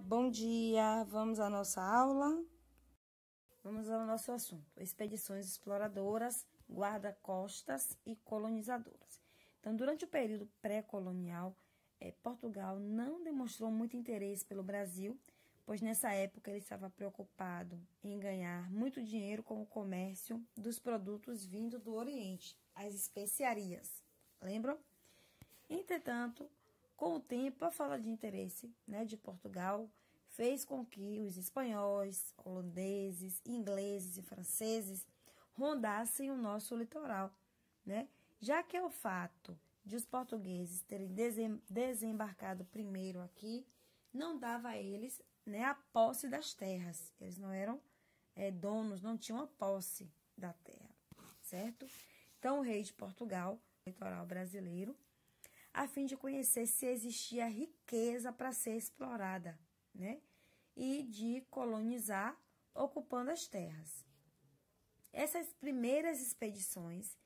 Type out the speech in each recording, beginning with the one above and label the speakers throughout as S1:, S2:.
S1: Bom dia, vamos à nossa aula. Vamos ao nosso assunto: expedições exploradoras, guarda-costas e colonizadoras. Então, durante o período pré-colonial, Portugal não demonstrou muito interesse pelo Brasil, pois nessa época ele estava preocupado em ganhar muito dinheiro com o comércio dos produtos vindos do Oriente, as especiarias. Lembram? Entretanto, com o tempo, a falta de interesse de Portugal fez com que os espanhóis, holandeses, ingleses e franceses rondassem o nosso litoral, Já que é o fato de os portugueses terem desembarcado primeiro aqui, não dava a eles a posse das terras. Eles não eram donos, não tinham a posse da terra, certo? Então, o rei de Portugal, litoral brasileiro, a fim de conhecer se existia riqueza para ser explorada, e de colonizar, ocupando as terras. Essas primeiras expedições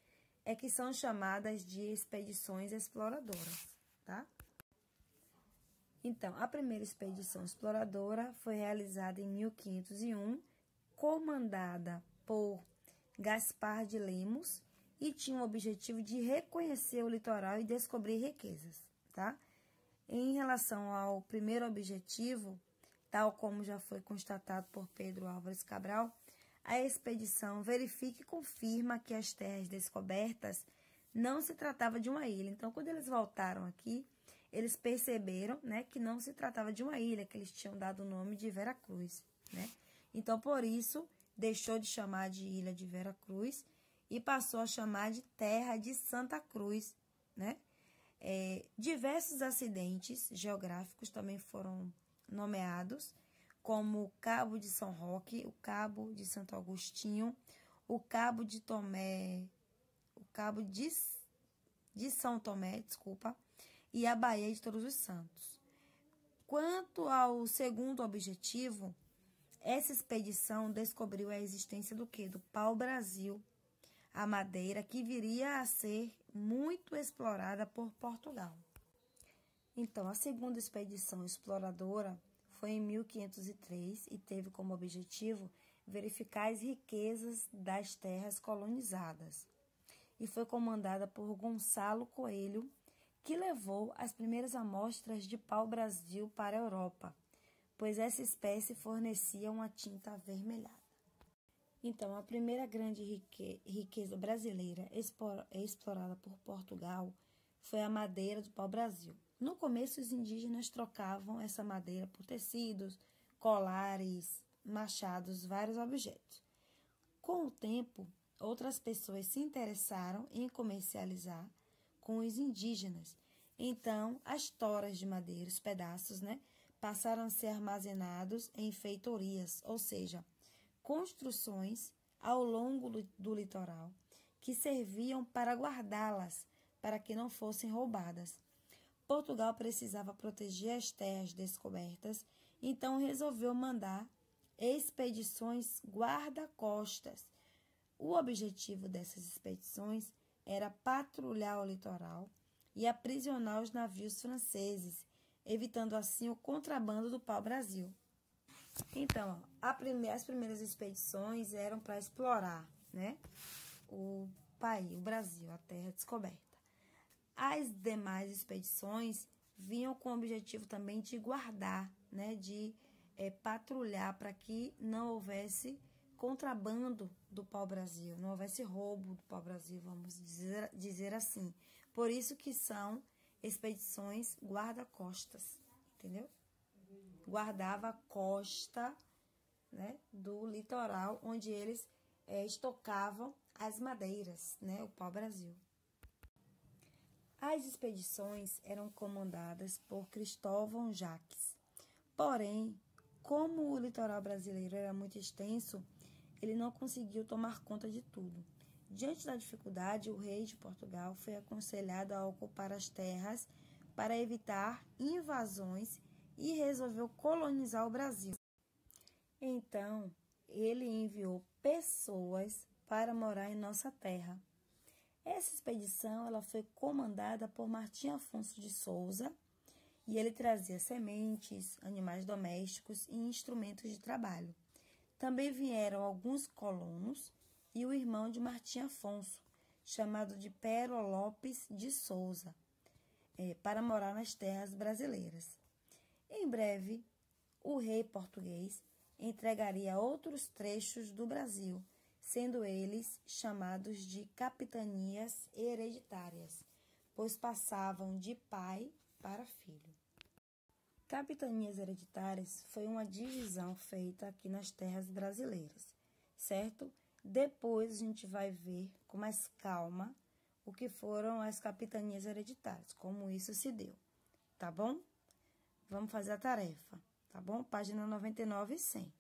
S1: que são chamadas de expedições exploradoras, tá? Então, a primeira expedição exploradora foi realizada em 1501, comandada por Gaspar de Lemos, e tinha o objetivo de reconhecer o litoral e descobrir riquezas, tá? Em relação ao primeiro objetivo, tal como já foi constatado por Pedro Álvares Cabral, a expedição verifica e confirma que as terras descobertas não se tratava de uma ilha. Então, quando eles voltaram aqui, eles perceberam, que não se tratava de uma ilha, que eles tinham dado o nome de Vera Cruz, Então, por isso, deixou de chamar de Ilha de Vera Cruz e passou a chamar de Terra de Santa Cruz, Diversos acidentes geográficos também foram nomeados, como o Cabo de São Roque, o Cabo de Santo Agostinho, o Cabo de Tomé, o Cabo de São Tomé, e a Baía de Todos os Santos. Quanto ao segundo objetivo, essa expedição descobriu a existência do quê? Do pau-brasil, a madeira que viria a ser muito explorada por Portugal. Então, a segunda expedição exploradora foi em 1503 e teve como objetivo verificar as riquezas das terras colonizadas. E foi comandada por Gonçalo Coelho, que levou as primeiras amostras de pau-brasil para a Europa, pois essa espécie fornecia uma tinta avermelhada. Então, a primeira grande riqueza brasileira explorada por Portugal foi a madeira do pau-brasil. No começo, os indígenas trocavam essa madeira por tecidos, colares, machados, vários objetos. Com o tempo, outras pessoas se interessaram em comercializar com os indígenas. Então, as toras de madeira, os pedaços, passaram a ser armazenados em feitorias, ou seja, construções ao longo do litoral que serviam para guardá-las, para que não fossem roubadas. Portugal precisava proteger as terras descobertas, então resolveu mandar expedições guarda-costas. O objetivo dessas expedições era patrulhar o litoral e aprisionar os navios franceses, evitando assim o contrabando do pau-brasil. Então, as primeiras expedições eram para explorar, o país, o Brasil, a terra descoberta. As demais expedições vinham com o objetivo também de guardar, de patrulhar para que não houvesse contrabando do pau-brasil, não houvesse roubo do pau-brasil, vamos dizer assim. Por isso que são expedições guarda-costas, entendeu? Guardava a costa, do litoral, onde eles estocavam as madeiras, o pau-brasil. As expedições eram comandadas por Cristóvão Jacques. Porém, como o litoral brasileiro era muito extenso, ele não conseguiu tomar conta de tudo. Diante da dificuldade, o rei de Portugal foi aconselhado a ocupar as terras para evitar invasões e resolveu colonizar o Brasil. Então, ele enviou pessoas para morar em nossa terra. Essa expedição ela foi comandada por Martim Afonso de Souza E ele trazia sementes, animais domésticos e instrumentos de trabalho. Também vieram alguns colonos e o irmão de Martim Afonso, chamado de Pero Lopes de Souza, para morar nas terras brasileiras. Em breve, o rei português entregaria outros trechos do Brasil, sendo eles chamados de capitanias hereditárias, pois passavam de pai para filho. Capitanias hereditárias foi uma divisão feita aqui nas terras brasileiras, certo? Depois a gente vai ver com mais calma o que foram as capitanias hereditárias, como isso se deu, tá bom? Vamos fazer a tarefa, tá bom? Página 99 e 100.